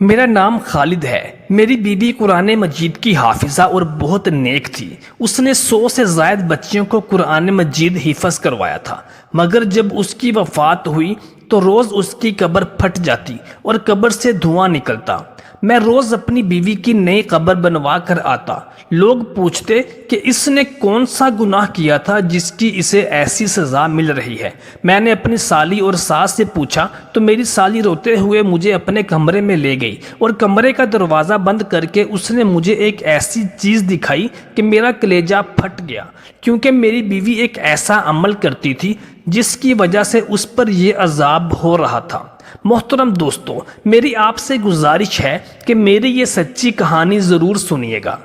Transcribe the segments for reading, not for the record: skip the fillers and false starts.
میرا نام خالد ہے۔ میری بیوی قرآن مجید کی حافظہ اور بہت نیک تھی۔ اس نے 100 سے زائد بچیوں کو قرآن مجید حفظ کروایا تھا، مگر جب اس کی وفات ہوئی تو روز اس کی قبر پھٹ جاتی اور قبر سے دھواں نکلتا۔ میں روز اپنی بیوی کی نئی قبر بنوا کر آتا۔ لوگ پوچھتے کہ اس نے کون سا گناہ کیا تھا جس کی اسے ایسی سزا مل رہی ہے۔ میں نے اپنی سالی اور ساس سے پوچھا تو میری سالی روتے ہوئے مجھے اپنے کمرے میں لے گئی اور کمرے کا دروازہ بند کر کے اس نے مجھے ایک ایسی چیز دکھائی کہ میرا کلیجہ پھٹ گیا، کیونکہ میری بیوی ایک ایسا عمل کرتی تھی جس کی وجہ سے اس پر یہ عذاب ہو رہا تھا۔ محترم دوستو، میری آپ سے گزارش ہے کہ میری یہ سچی کہانی ضرور سنیے گا۔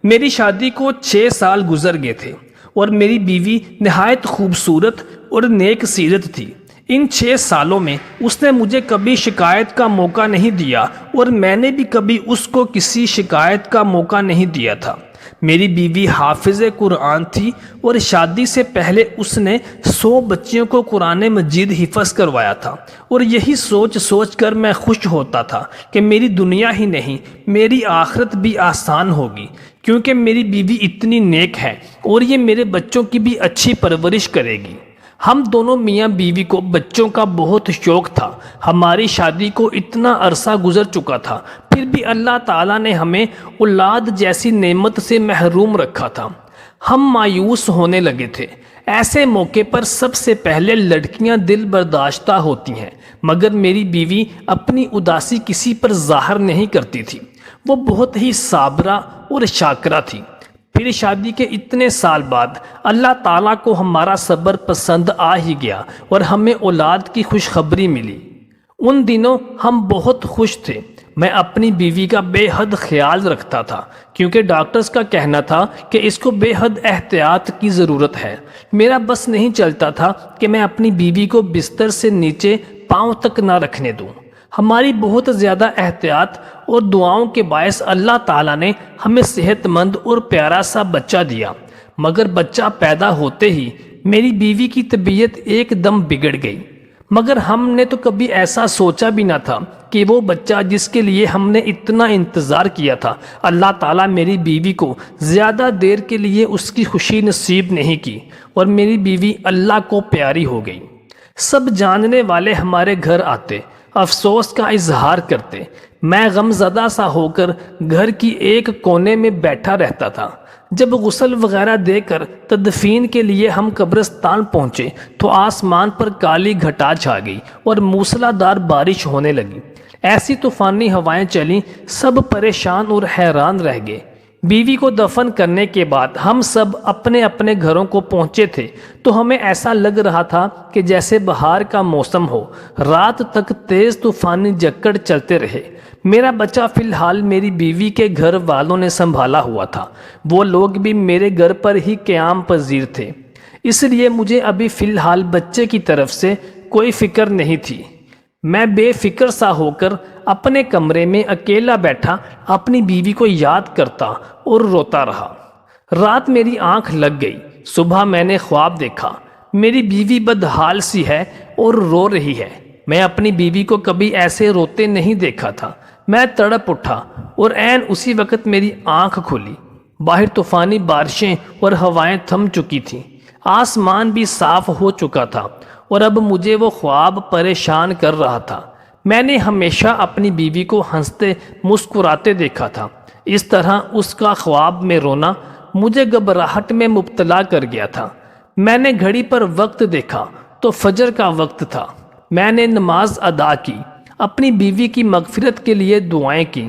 میری شادی کو 6 سال گزر گئے تھے اور میری بیوی نہایت خوبصورت اور نیک سیرت تھی۔ ان 6 سالوں میں اس نے مجھے کبھی شکایت کا موقع نہیں دیا اور میں نے بھی کبھی اس کو کسی شکایت کا موقع نہیں دیا تھا۔ میری بیوی حافظ قرآن تھی اور شادی سے پہلے اس نے 100 بچیوں کو قرآن مجید حفظ کروایا تھا، اور یہی سوچ سوچ کر میں خوش ہوتا تھا کہ میری دنیا ہی نہیں میری آخرت بھی آسان ہوگی، کیونکہ میری بیوی اتنی نیک ہے اور یہ میرے بچوں کی بھی اچھی پرورش کرے گی۔ ہم دونوں میاں بیوی کو بچوں کا بہت شوق تھا۔ ہماری شادی کو اتنا عرصہ گزر چکا تھا، پھر بھی اللہ تعالیٰ نے ہمیں اولاد جیسی نعمت سے محروم رکھا تھا۔ ہم مایوس ہونے لگے تھے۔ ایسے موقع پر سب سے پہلے لڑکیاں دل برداشتہ ہوتی ہیں، مگر میری بیوی اپنی اداسی کسی پر ظاہر نہیں کرتی تھی۔ وہ بہت ہی صابرہ اور شاکرہ تھی۔ پھر شادی کے اتنے سال بعد اللہ تعالیٰ کو ہمارا صبر پسند آ ہی گیا اور ہمیں اولاد کی خوشخبری ملی۔ ان دنوں ہم بہت خوش تھے۔ میں اپنی بیوی کا بے حد خیال رکھتا تھا، کیونکہ ڈاکٹرز کا کہنا تھا کہ اس کو بے حد احتیاط کی ضرورت ہے۔ میرا بس نہیں چلتا تھا کہ میں اپنی بیوی کو بستر سے نیچے پاؤں تک نہ رکھنے دوں۔ ہماری بہت زیادہ احتیاط اور دعاؤں کے باعث اللہ تعالیٰ نے ہمیں صحت مند اور پیارا سا بچہ دیا، مگر بچہ پیدا ہوتے ہی میری بیوی کی طبیعت ایک دم بگڑ گئی۔ مگر ہم نے تو کبھی ایسا سوچا بھی نہ تھا کہ وہ بچہ جس کے لیے ہم نے اتنا انتظار کیا تھا، اللہ تعالیٰ میری بیوی کو زیادہ دیر کے لیے اس کی خوشی نصیب نہیں کی اور میری بیوی اللہ کو پیاری ہو گئی۔ سب جاننے والے ہمارے گھر آتے، افسوس کا اظہار کرتے۔ میں غم زدہ سا ہو کر گھر کی ایک کونے میں بیٹھا رہتا تھا۔ جب غسل وغیرہ دے کر تدفین کے لیے ہم قبرستان پہنچے تو آسمان پر کالی گھٹا چھا گئی اور موسلا دار بارش ہونے لگی۔ ایسی طوفانی ہوائیں چلیں، سب پریشان اور حیران رہ گئے۔ بیوی کو دفن کرنے کے بعد ہم سب اپنے اپنے گھروں کو پہنچے تھے تو ہمیں ایسا لگ رہا تھا کہ جیسے بہار کا موسم ہو۔ رات تک تیز طوفانی جھکڑ چلتے رہے۔ میرا بچہ فی الحال میری بیوی کے گھر والوں نے سنبھالا ہوا تھا۔ وہ لوگ بھی میرے گھر پر ہی قیام پذیر تھے، اس لیے مجھے ابھی فی الحال بچے کی طرف سے کوئی فکر نہیں تھی۔ میں بے فکر سا ہو کر اپنے کمرے میں اکیلا بیٹھا اپنی بیوی کو یاد کرتا اور روتا رہا۔ رات میری آنکھ لگ گئی۔ صبح میں نے خواب دیکھا، میری بیوی بدحال سی ہے اور رو رہی ہے۔ میں اپنی بیوی کو کبھی ایسے روتے نہیں دیکھا تھا۔ میں تڑپ اٹھا اور عین اسی وقت میری آنکھ کھلی۔ باہر طوفانی بارشیں اور ہوائیں تھم چکی تھیں، آسمان بھی صاف ہو چکا تھا، اور اب مجھے وہ خواب پریشان کر رہا تھا۔ میں نے ہمیشہ اپنی بیوی کو ہنستے مسکراتے دیکھا تھا، اس طرح اس کا خواب میں رونا مجھے گھبراہٹ میں مبتلا کر گیا تھا۔ میں نے گھڑی پر وقت دیکھا تو فجر کا وقت تھا۔ میں نے نماز ادا کی، اپنی بیوی کی مغفرت کے لیے دعائیں کی،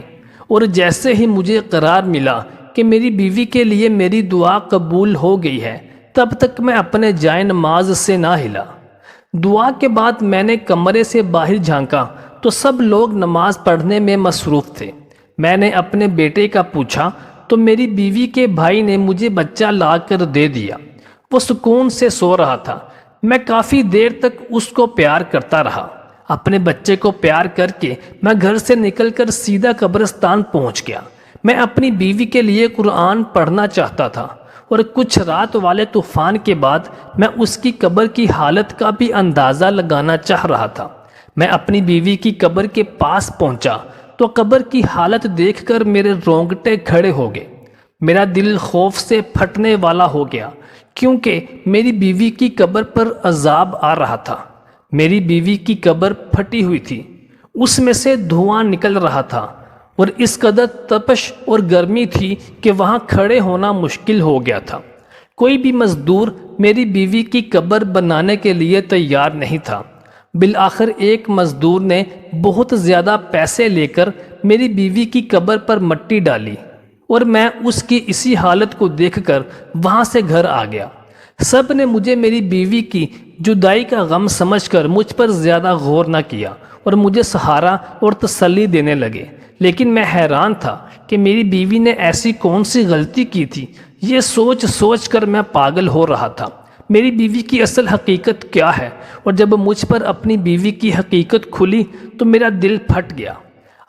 اور جیسے ہی مجھے قرار ملا کہ میری بیوی کے لیے میری دعا قبول ہو گئی ہے، تب تک میں اپنے جائے نماز سے نہ ہلا۔ دعا کے بعد میں نے کمرے سے باہر جھانکا تو سب لوگ نماز پڑھنے میں مصروف تھے۔ میں نے اپنے بیٹے کا پوچھا تو میری بیوی کے بھائی نے مجھے بچہ لا کر دے دیا۔ وہ سکون سے سو رہا تھا۔ میں کافی دیر تک اس کو پیار کرتا رہا۔ اپنے بچے کو پیار کر کے میں گھر سے نکل کر سیدھا قبرستان پہنچ گیا۔ میں اپنی بیوی کے لیے قرآن پڑھنا چاہتا تھا، اور کچھ رات والے طوفان کے بعد میں اس کی قبر کی حالت کا بھی اندازہ لگانا چاہ رہا تھا۔ میں اپنی بیوی کی قبر کے پاس پہنچا تو قبر کی حالت دیکھ کر میرے رونگٹے کھڑے ہو گئے۔ میرا دل خوف سے پھٹنے والا ہو گیا، کیونکہ میری بیوی کی قبر پر عذاب آ رہا تھا۔ میری بیوی کی قبر پھٹی ہوئی تھی، اس میں سے دھواں نکل رہا تھا، اور اس قدر تپش اور گرمی تھی کہ وہاں کھڑے ہونا مشکل ہو گیا تھا۔ کوئی بھی مزدور میری بیوی کی قبر بنانے کے لیے تیار نہیں تھا۔ بالآخر ایک مزدور نے بہت زیادہ پیسے لے کر میری بیوی کی قبر پر مٹی ڈالی، اور میں اس کی اسی حالت کو دیکھ کر وہاں سے گھر آ گیا۔ سب نے مجھے میری بیوی کی جدائی کا غم سمجھ کر مجھ پر زیادہ غور نہ کیا اور مجھے سہارا اور تسلی دینے لگے، لیکن میں حیران تھا کہ میری بیوی نے ایسی کون سی غلطی کی تھی۔ یہ سوچ سوچ کر میں پاگل ہو رہا تھا۔ میری بیوی کی اصل حقیقت کیا ہے؟ اور جب مجھ پر اپنی بیوی کی حقیقت کھلی تو میرا دل پھٹ گیا۔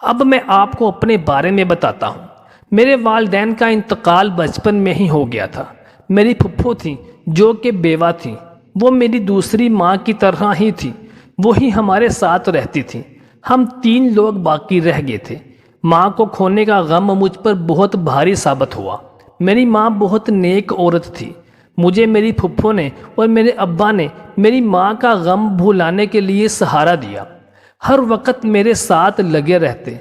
اب میں آپ کو اپنے بارے میں بتاتا ہوں۔ میرے والدین کا انتقال بچپن میں ہی ہو گیا تھا۔ میری پھپھو تھیں جو کہ بیوہ تھیں، وہ میری دوسری ماں کی طرح ہی تھی، وہی ہمارے ساتھ رہتی تھیں۔ ہم 3 لوگ باقی رہ گئے تھے۔ ماں کو کھونے کا غم مجھ پر بہت بھاری ثابت ہوا۔ میری ماں بہت نیک عورت تھی۔ مجھے میری پھپھو نے اور میرے ابا نے میری ماں کا غم بھلانے کے لیے سہارا دیا، ہر وقت میرے ساتھ لگے رہتے۔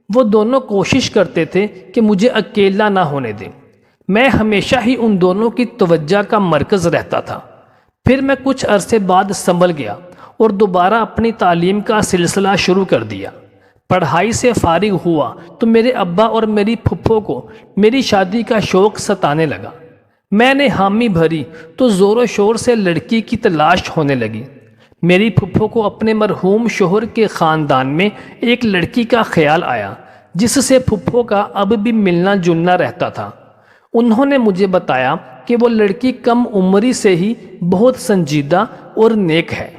وہ دونوں کوشش کرتے تھے کہ مجھے اکیلا نہ ہونے دیں۔ میں ہمیشہ ہی ان دونوں کی توجہ کا مرکز رہتا تھا۔ پھر میں کچھ عرصے بعد سنبھل گیا اور دوبارہ اپنی تعلیم کا سلسلہ شروع کر دیا۔ پڑھائی سے فارغ ہوا تو میرے ابا اور میری پھپھو کو میری شادی کا شوق ستانے لگا۔ میں نے حامی بھری تو زور و شور سے لڑکی کی تلاش ہونے لگی۔ میری پھپھو کو اپنے مرحوم شوہر کے خاندان میں ایک لڑکی کا خیال آیا، جس سے پھپھو کا اب بھی ملنا جلنا رہتا تھا۔ انہوں نے مجھے بتایا کہ وہ لڑکی کم عمری سے ہی بہت سنجیدہ اور نیک ہے۔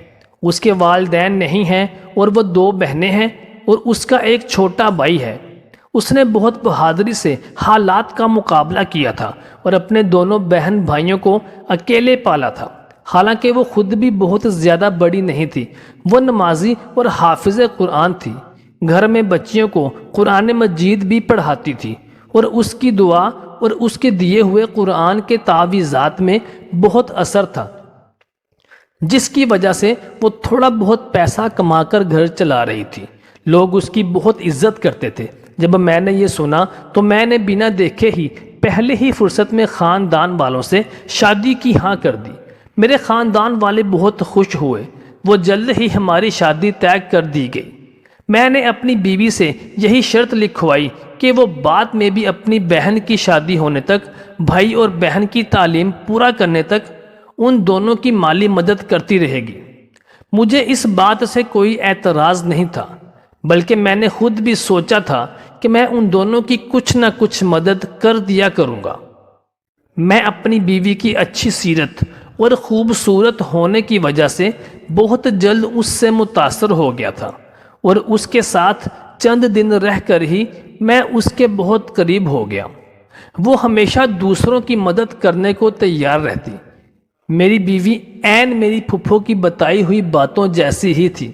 اس کے والدین نہیں ہیں اور وہ 2 بہنیں ہیں اور اس کا ایک چھوٹا بھائی ہے۔ اس نے بہت بہادری سے حالات کا مقابلہ کیا تھا اور اپنے دونوں بہن بھائیوں کو اکیلے پالا تھا۔ حالانکہ وہ خود بھی بہت زیادہ بڑی نہیں تھی، وہ نمازی اور حافظ قرآن تھی۔ گھر میں بچیوں کو قرآن مجید بھی پڑھاتی تھی، اور اس کی دعا اور اس کے دیے ہوئے قرآن کے تعویذات میں بہت اثر تھا، جس کی وجہ سے وہ تھوڑا بہت پیسہ کما کر گھر چلا رہی تھی۔ لوگ اس کی بہت عزت کرتے تھے۔ جب میں نے یہ سنا تو میں نے بنا دیکھے ہی پہلے ہی فرصت میں خاندان والوں سے شادی کی ہاں کر دی۔ میرے خاندان والے بہت خوش ہوئے۔ وہ جلد ہی ہماری شادی طے کر دی گئی۔ میں نے اپنی بیوی سے یہی شرط لکھوائی کہ وہ بعد میں بھی اپنی بہن کی شادی ہونے تک، بھائی اور بہن کی تعلیم پورا کرنے تک ان دونوں کی مالی مدد کرتی رہے گی۔ مجھے اس بات سے کوئی اعتراض نہیں تھا، بلکہ میں نے خود بھی سوچا تھا کہ میں ان دونوں کی کچھ نہ کچھ مدد کر دیا کروں گا۔ میں اپنی بیوی کی اچھی سیرت اور خوبصورت ہونے کی وجہ سے بہت جلد اس سے متاثر ہو گیا تھا، اور اس کے ساتھ چند دن رہ کر ہی میں اس کے بہت قریب ہو گیا۔ وہ ہمیشہ دوسروں کی مدد کرنے کو تیار رہتی۔ میری بیوی عین میری پھپھو کی بتائی ہوئی باتوں جیسی ہی تھی۔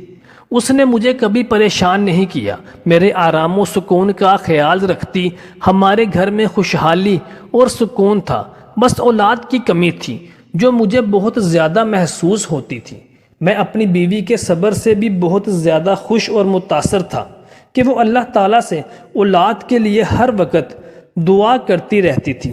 اس نے مجھے کبھی پریشان نہیں کیا، میرے آرام و سکون کا خیال رکھتی۔ ہمارے گھر میں خوشحالی اور سکون تھا، بس اولاد کی کمی تھی جو مجھے بہت زیادہ محسوس ہوتی تھی۔ میں اپنی بیوی کے صبر سے بھی بہت زیادہ خوش اور متاثر تھا کہ وہ اللہ تعالیٰ سے اولاد کے لیے ہر وقت دعا کرتی رہتی تھی۔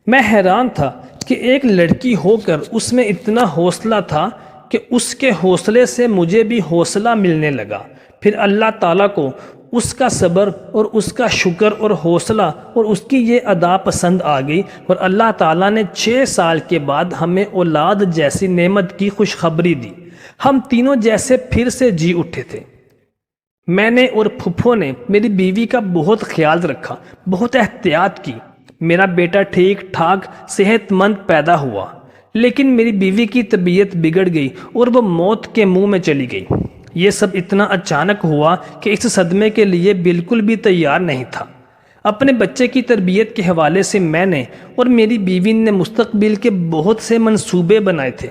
میں حیران تھا کہ ایک لڑکی ہو کر اس میں اتنا حوصلہ تھا کہ اس کے حوصلے سے مجھے بھی حوصلہ ملنے لگا۔ پھر اللہ تعالیٰ کو اس کا صبر اور اس کا شکر اور حوصلہ اور اس کی یہ ادا پسند آ گئی، اور اللہ تعالیٰ نے 6 سال کے بعد ہمیں اولاد جیسی نعمت کی خوشخبری دی۔ ہم تینوں جیسے پھر سے جی اٹھے تھے۔ میں نے اور پھپھو نے میری بیوی کا بہت خیال رکھا، بہت احتیاط کی۔ میرا بیٹا ٹھیک ٹھاک صحت مند پیدا ہوا، لیکن میری بیوی کی طبیعت بگڑ گئی اور وہ موت کے منہ میں چلی گئی۔ یہ سب اتنا اچانک ہوا کہ اس صدمے کے لیے بالکل بھی تیار نہیں تھا۔ اپنے بچے کی تربیت کے حوالے سے میں نے اور میری بیوی نے مستقبل کے بہت سے منصوبے بنائے تھے،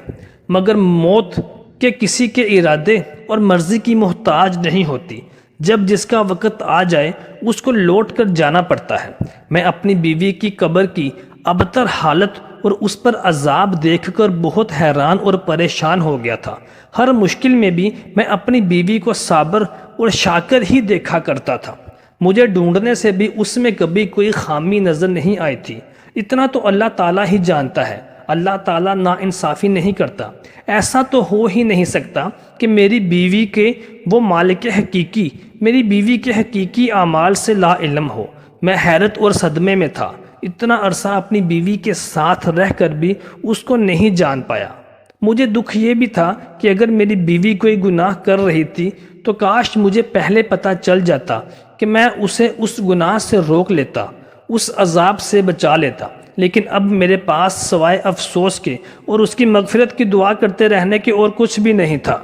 مگر موت کے کسی کے ارادے اور مرضی کی محتاج نہیں ہوتی۔ جب جس کا وقت آ جائے اس کو لوٹ کر جانا پڑتا ہے۔ میں اپنی بیوی کی قبر کی ابتر حالت اور اس پر عذاب دیکھ کر بہت حیران اور پریشان ہو گیا تھا۔ ہر مشکل میں بھی میں اپنی بیوی کو صابر اور شاکر ہی دیکھا کرتا تھا۔ مجھے ڈھونڈنے سے بھی اس میں کبھی کوئی خامی نظر نہیں آئی تھی۔ اتنا تو اللہ تعالیٰ ہی جانتا ہے، اللہ تعالیٰ ناانصافی نہیں کرتا۔ ایسا تو ہو ہی نہیں سکتا کہ میری بیوی کے وہ مالک حقیقی میری بیوی کے حقیقی اعمال سے لا علم ہو۔ میں حیرت اور صدمے میں تھا، اتنا عرصہ اپنی بیوی کے ساتھ رہ کر بھی اس کو نہیں جان پایا۔ مجھے دکھ یہ بھی تھا کہ اگر میری بیوی کوئی گناہ کر رہی تھی تو کاش مجھے پہلے پتہ چل جاتا کہ میں اسے اس گناہ سے روک لیتا، اس عذاب سے بچا لیتا۔ لیکن اب میرے پاس سوائے افسوس کے اور اس کی مغفرت کی دعا کرتے رہنے کے اور کچھ بھی نہیں تھا۔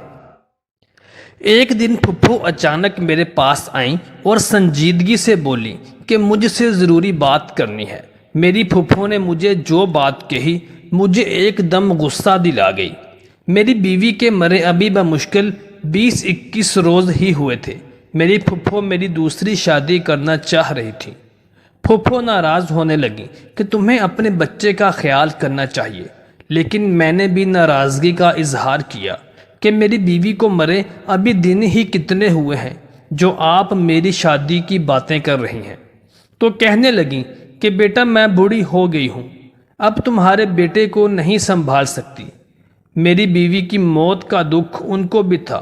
ایک دن پھپھو اچانک میرے پاس آئیں اور سنجیدگی سے بولی کہ مجھ سے ضروری بات کرنی ہے۔ میری پھپھو نے مجھے جو بات کہی مجھے ایک دم غصہ دلا گئی۔ میری بیوی کے مرے ابھی بمشکل 20-21 روز ہی ہوئے تھے۔ میری پھپھو میری دوسری شادی کرنا چاہ رہی تھی۔ پھپھو ناراض ہونے لگی کہ تمہیں اپنے بچے کا خیال کرنا چاہیے، لیکن میں نے بھی ناراضگی کا اظہار کیا کہ میری بیوی کو مرے ابھی دن ہی کتنے ہوئے ہیں جو آپ میری شادی کی باتیں کر رہی ہیں۔ تو کہنے لگیں کہ بیٹا میں بوڑھی ہو گئی ہوں، اب تمہارے بیٹے کو نہیں سنبھال سکتی۔ میری بیوی کی موت کا دکھ ان کو بھی تھا۔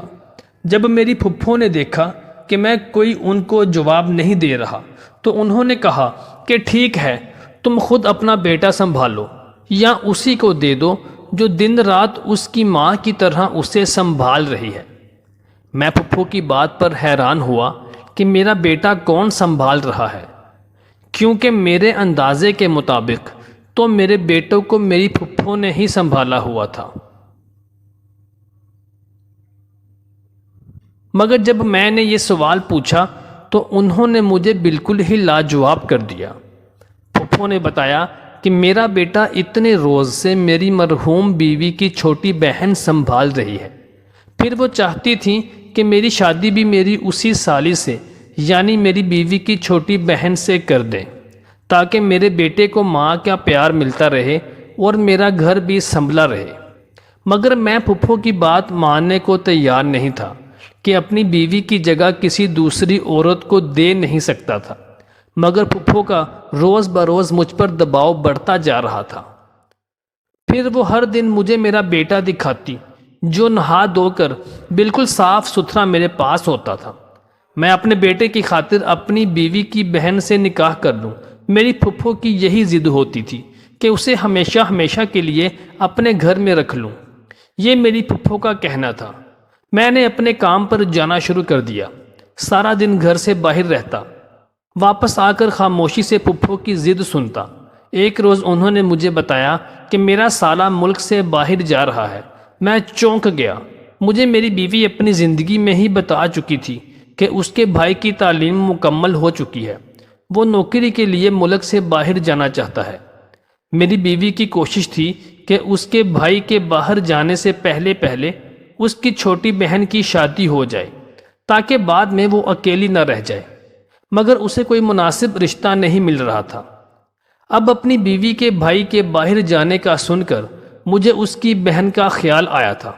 جب میری پھپھو نے دیکھا کہ میں کوئی ان کو جواب نہیں دے رہا تو انہوں نے کہا کہ ٹھیک ہے، تم خود اپنا بیٹا سنبھالو یا اسی کو دے دو جو دن رات اس کی ماں کی طرح اسے سنبھال رہی ہے۔ میں پھپھو کی بات پر حیران ہوا کہ میرا بیٹا کون سنبھال رہا ہے، کیونکہ میرے اندازے کے مطابق تو میرے بیٹوں کو میری پھپھو نے ہی سنبھالا ہوا تھا۔ مگر جب میں نے یہ سوال پوچھا تو انہوں نے مجھے بالکل ہی لاجواب کر دیا۔ پھپھو نے بتایا کہ میرا بیٹا اتنے روز سے میری مرحوم بیوی کی چھوٹی بہن سنبھال رہی ہے، پھر وہ چاہتی تھیں کہ میری شادی بھی میری اسی سالی سے یعنی میری بیوی کی چھوٹی بہن سے کر دیں تاکہ میرے بیٹے کو ماں کا پیار ملتا رہے اور میرا گھر بھی سنبھلا رہے۔ مگر میں پھپھو کی بات ماننے کو تیار نہیں تھا کہ اپنی بیوی کی جگہ کسی دوسری عورت کو دے نہیں سکتا تھا، مگر پھپھو کا روز بروز مجھ پر دباؤ بڑھتا جا رہا تھا۔ پھر وہ ہر دن مجھے میرا بیٹا دکھاتی جو نہا دھو کر بالکل صاف ستھرا میرے پاس ہوتا تھا۔ میں اپنے بیٹے کی خاطر اپنی بیوی کی بہن سے نکاح کر لوں۔ میری پھپھو کی یہی ضد ہوتی تھی کہ اسے ہمیشہ ہمیشہ کے لیے اپنے گھر میں رکھ لوں۔ یہ میری پھپھو کا کہنا تھا۔ میں نے اپنے کام پر جانا شروع کر دیا، سارا دن گھر سے باہر رہتا، واپس آ کر خاموشی سے پھپھو کی ضد سنتا۔ ایک روز انہوں نے مجھے بتایا کہ میرا سالہ ملک سے باہر جا رہا ہے۔ میں چونک گیا۔ مجھے میری بیوی اپنی زندگی میں ہی بتا چکی تھی کہ اس کے بھائی کی تعلیم مکمل ہو چکی ہے، وہ نوکری کے لیے ملک سے باہر جانا چاہتا ہے۔ میری بیوی کی کوشش تھی کہ اس کے بھائی کے باہر جانے سے پہلے اس کی چھوٹی بہن کی شادی ہو جائے تاکہ بعد میں وہ اکیلی نہ رہ جائے، مگر اسے کوئی مناسب رشتہ نہیں مل رہا تھا۔ اب اپنی بیوی کے بھائی کے باہر جانے کا سن کر مجھے اس کی بہن کا خیال آیا تھا۔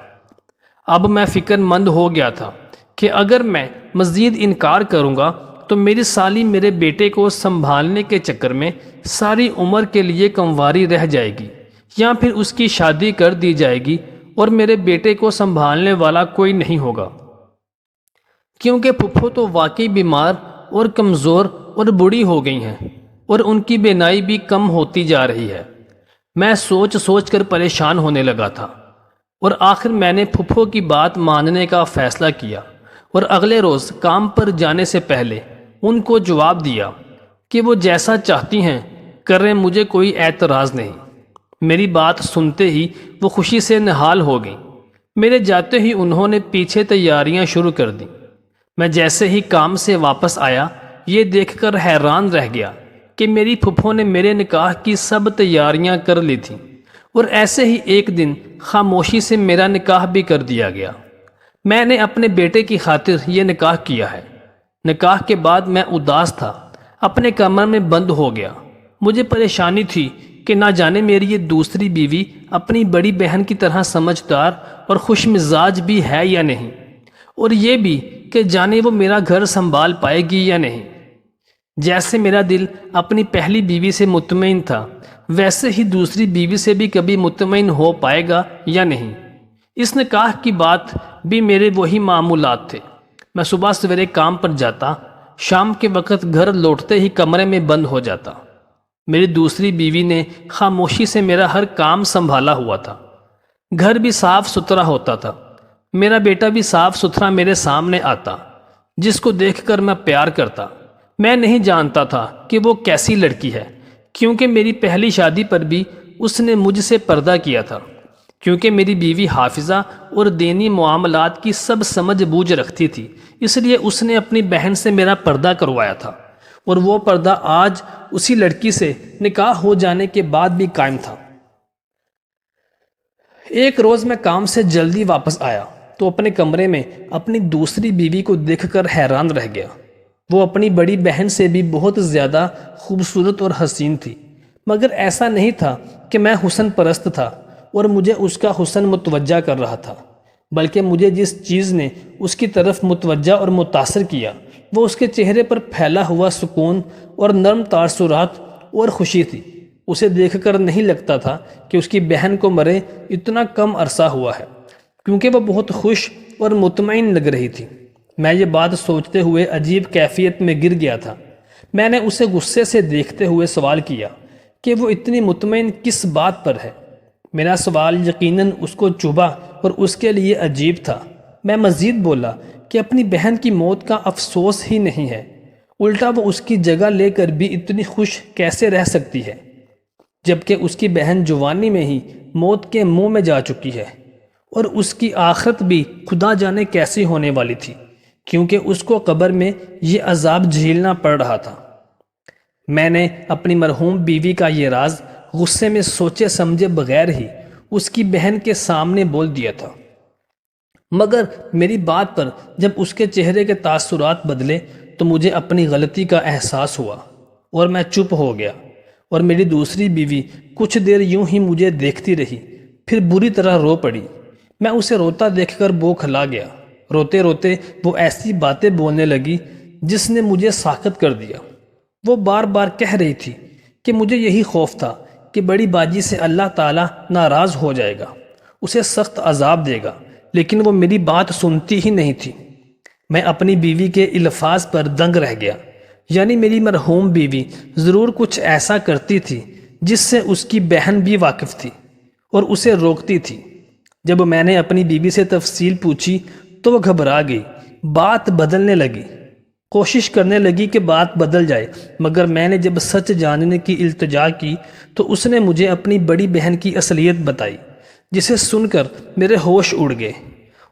اب میں فکر مند ہو گیا تھا کہ اگر میں مزید انکار کروں گا تو میری سالی میرے بیٹے کو سنبھالنے کے چکر میں ساری عمر کے لیے کنواری رہ جائے گی، یا پھر اس کی شادی کر دی جائے گی اور میرے بیٹے کو سنبھالنے والا کوئی نہیں ہوگا، کیونکہ پھپھو تو واقعی بیمار اور کمزور اور بوڑھی ہو گئی ہیں اور ان کی بینائی بھی کم ہوتی جا رہی ہے۔ میں سوچ سوچ کر پریشان ہونے لگا تھا اور آخر میں نے پھپھو کی بات ماننے کا فیصلہ کیا اور اگلے روز کام پر جانے سے پہلے ان کو جواب دیا کہ وہ جیسا چاہتی ہیں کریں، مجھے کوئی اعتراض نہیں۔ میری بات سنتے ہی وہ خوشی سے نہال ہو گئیں۔ میرے جاتے ہی انہوں نے پیچھے تیاریاں شروع کر دیں۔ میں جیسے ہی کام سے واپس آیا یہ دیکھ کر حیران رہ گیا کہ میری پھپھو نے میرے نکاح کی سب تیاریاں کر لی تھیں، اور ایسے ہی ایک دن خاموشی سے میرا نکاح بھی کر دیا گیا۔ میں نے اپنے بیٹے کی خاطر یہ نکاح کیا ہے۔ نکاح کے بعد میں اداس تھا، اپنے کمرے میں بند ہو گیا۔ مجھے پریشانی تھی کہ نہ جانے میری یہ دوسری بیوی اپنی بڑی بہن کی طرح سمجھدار اور خوش مزاج بھی ہے یا نہیں، اور یہ بھی کہ جانے وہ میرا گھر سنبھال پائے گی یا نہیں۔ جیسے میرا دل اپنی پہلی بیوی سے مطمئن تھا، ویسے ہی دوسری بیوی سے بھی کبھی مطمئن ہو پائے گا یا نہیں۔ اس نکاح کی بات بھی میرے وہی معمولات تھے۔ میں صبح سویرے کام پر جاتا، شام کے وقت گھر لوٹتے ہی کمرے میں بند ہو جاتا۔ میری دوسری بیوی نے خاموشی سے میرا ہر کام سنبھالا ہوا تھا۔ گھر بھی صاف ستھرا ہوتا تھا، میرا بیٹا بھی صاف ستھرا میرے سامنے آتا، جس کو دیکھ کر میں پیار کرتا۔ میں نہیں جانتا تھا کہ وہ کیسی لڑکی ہے، کیونکہ میری پہلی شادی پر بھی اس نے مجھ سے پردہ کیا تھا۔ کیونکہ میری بیوی حافظہ اور دینی معاملات کی سب سمجھ بوجھ رکھتی تھی، اس لیے اس نے اپنی بہن سے میرا پردہ کروایا تھا، اور وہ پردہ آج اسی لڑکی سے نکاح ہو جانے کے بعد بھی قائم تھا۔ ایک روز میں کام سے جلدی واپس آیا تو اپنے کمرے میں اپنی دوسری بیوی کو دیکھ کر حیران رہ گیا۔ وہ اپنی بڑی بہن سے بھی بہت زیادہ خوبصورت اور حسین تھی، مگر ایسا نہیں تھا کہ میں حسن پرست تھا اور مجھے اس کا حسن متوجہ کر رہا تھا، بلکہ مجھے جس چیز نے اس کی طرف متوجہ اور متاثر کیا وہ اس کے چہرے پر پھیلا ہوا سکون اور نرم تاثرات اور خوشی تھی۔ اسے دیکھ کر نہیں لگتا تھا کہ اس کی بہن کو مرے اتنا کم عرصہ ہوا ہے، کیونکہ وہ بہت خوش اور مطمئن لگ رہی تھی۔ میں یہ بات سوچتے ہوئے عجیب کیفیت میں گر گیا تھا۔ میں نے اسے غصے سے دیکھتے ہوئے سوال کیا کہ وہ اتنی مطمئن کس بات پر ہے۔ میرا سوال یقیناً اس کو چبھا اور اس کے لیے عجیب تھا۔ میں مزید بولا کہ اپنی بہن کی موت کا افسوس ہی نہیں ہے، الٹا وہ اس کی جگہ لے کر بھی اتنی خوش کیسے رہ سکتی ہے، جبکہ اس کی بہن جوانی میں ہی موت کے منہ میں جا چکی ہے، اور اس کی آخرت بھی خدا جانے کیسی ہونے والی تھی، کیونکہ اس کو قبر میں یہ عذاب جھیلنا پڑ رہا تھا۔ میں نے اپنی مرحوم بیوی کا یہ راز غصے میں سوچے سمجھے بغیر ہی اس کی بہن کے سامنے بول دیا تھا، مگر میری بات پر جب اس کے چہرے کے تاثرات بدلے تو مجھے اپنی غلطی کا احساس ہوا اور میں چپ ہو گیا، اور میری دوسری بیوی کچھ دیر یوں ہی مجھے دیکھتی رہی، پھر بری طرح رو پڑی۔ میں اسے روتا دیکھ کر بوکھلا گیا۔ روتے روتے وہ ایسی باتیں بولنے لگی جس نے مجھے ساخت کر دیا۔ وہ بار بار کہہ رہی تھی کہ مجھے یہی خوف تھا کہ بڑی باجی سے اللہ تعالیٰ ناراض ہو جائے گا، اسے سخت عذاب دے گا، لیکن وہ میری بات سنتی ہی نہیں تھی۔ میں اپنی بیوی کے الفاظ پر دنگ رہ گیا، یعنی میری مرحوم بیوی ضرور کچھ ایسا کرتی تھی جس سے اس کی بہن بھی واقف تھی اور اسے روکتی تھی۔ جب میں نے اپنی بیوی سے تفصیل پوچھی تو وہ گھبرا گئی، بات بدلنے لگی، کوشش کرنے لگی کہ بات بدل جائے، مگر میں نے جب سچ جاننے کی التجا کی تو اس نے مجھے اپنی بڑی بہن کی اصلیت بتائی، جسے سن کر میرے ہوش اڑ گئے۔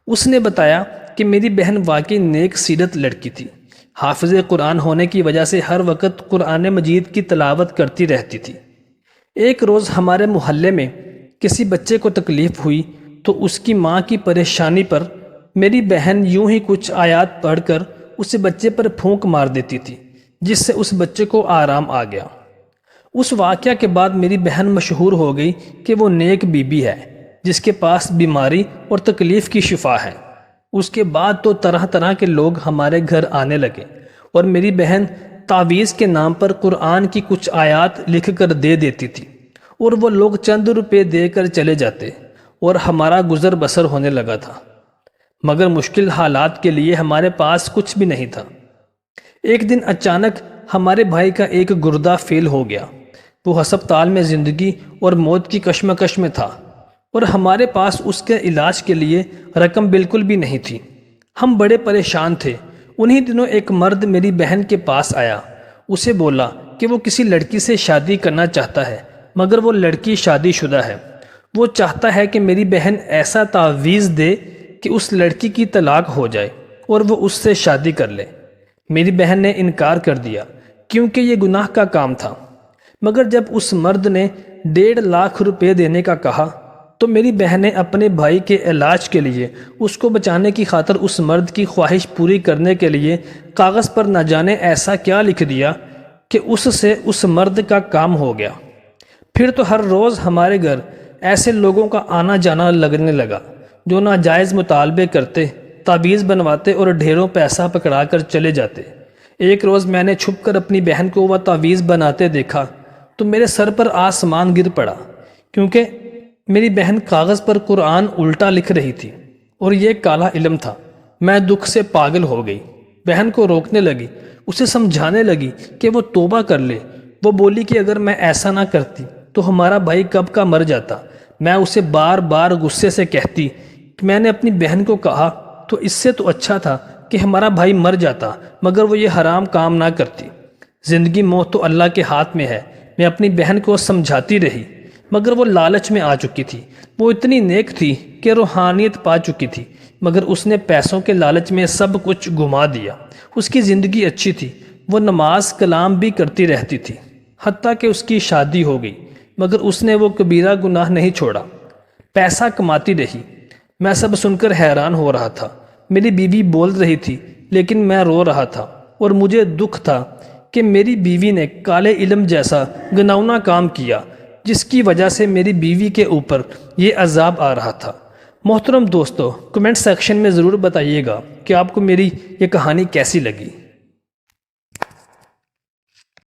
اس نے بتایا کہ میری بہن واقعی نیک سیرت لڑکی تھی، حافظ قرآن ہونے کی وجہ سے ہر وقت قرآن مجید کی تلاوت کرتی رہتی تھی۔ ایک روز ہمارے محلے میں کسی بچے کو تکلیف ہوئی تو اس کی ماں کی پریشانی پر میری بہن یوں ہی کچھ آیات پڑھ کر اس بچے پر پھونک مار دیتی تھی، جس سے اس بچے کو آرام آ گیا۔ اس واقعہ کے بعد میری بہن مشہور ہو گئی کہ وہ نیک بی بی ہے جس کے پاس بیماری اور تکلیف کی شفا ہے۔ اس کے بعد تو طرح طرح کے لوگ ہمارے گھر آنے لگے، اور میری بہن تعویذ کے نام پر قرآن کی کچھ آیات لکھ کر دے دیتی تھی، اور وہ لوگ چند روپے دے کر چلے جاتے، اور ہمارا گزر بسر ہونے لگا تھا۔ مگر مشکل حالات کے لیے ہمارے پاس کچھ بھی نہیں تھا۔ ایک دن اچانک ہمارے بھائی کا ایک گردہ فیل ہو گیا۔ وہ ہسپتال میں زندگی اور موت کی کشمکش میں تھا، اور ہمارے پاس اس کے علاج کے لیے رقم بالکل بھی نہیں تھی۔ ہم بڑے پریشان تھے۔ انہی دنوں ایک مرد میری بہن کے پاس آیا، اسے بولا کہ وہ کسی لڑکی سے شادی کرنا چاہتا ہے، مگر وہ لڑکی شادی شدہ ہے۔ وہ چاہتا ہے کہ میری بہن ایسا تعویذ دے کہ اس لڑکی کی طلاق ہو جائے اور وہ اس سے شادی کر لے۔ میری بہن نے انکار کر دیا کیونکہ یہ گناہ کا کام تھا، مگر جب اس مرد نے 1.5 لاکھ روپے دینے کا کہا تو میری بہن نے اپنے بھائی کے علاج کے لیے اس کو بچانے کی خاطر اس مرد کی خواہش پوری کرنے کے لیے کاغذ پر نہ جانے ایسا کیا لکھ دیا کہ اس سے اس مرد کا کام ہو گیا۔ پھر تو ہر روز ہمارے گھر ایسے لوگوں کا آنا جانا لگنے لگا جو ناجائز مطالبے کرتے، تعویذ بنواتے اور ڈھیروں پیسہ پکڑا کر چلے جاتے۔ ایک روز میں نے چھپ کر اپنی بہن کو وہ تعویذ بناتے دیکھا تو میرے سر پر آسمان گر پڑا، کیونکہ میری بہن کاغذ پر قرآن الٹا لکھ رہی تھی اور یہ کالا علم تھا۔ میں دکھ سے پاگل ہو گئی، بہن کو روکنے لگی، اسے سمجھانے لگی کہ وہ توبہ کر لے۔ وہ بولی کہ اگر میں ایسا نہ کرتی تو ہمارا بھائی کب کا مر جاتا۔ میں اسے بار بار غصے سے کہتی کہ میں نے اپنی بہن کو کہا تو اس سے تو اچھا تھا کہ ہمارا بھائی مر جاتا، مگر وہ یہ حرام کام نہ کرتی۔ زندگی موت تو اللہ کے ہاتھ میں ہے۔ میں اپنی بہن کو سمجھاتی رہی، مگر وہ لالچ میں آ چکی تھی۔ وہ اتنی نیک تھی کہ روحانیت پا چکی تھی، مگر اس نے پیسوں کے لالچ میں سب کچھ گما دیا۔ اس کی زندگی اچھی تھی، وہ نماز کلام بھی کرتی رہتی تھی، حتیٰ کہ اس کی شادی ہو گئی، مگر اس نے وہ کبیرہ گناہ نہیں چھوڑا، پیسہ کماتی رہی۔ میں سب سن کر حیران ہو رہا تھا۔ میری بیوی بول رہی تھی لیکن میں رو رہا تھا، اور مجھے دکھ تھا کہ میری بیوی نے کالے علم جیسا گناؤنا کام کیا، جس کی وجہ سے میری بیوی کے اوپر یہ عذاب آ رہا تھا۔ محترم دوستو، کمنٹ سیکشن میں ضرور بتائیے گا کہ آپ کو میری یہ کہانی کیسی لگی۔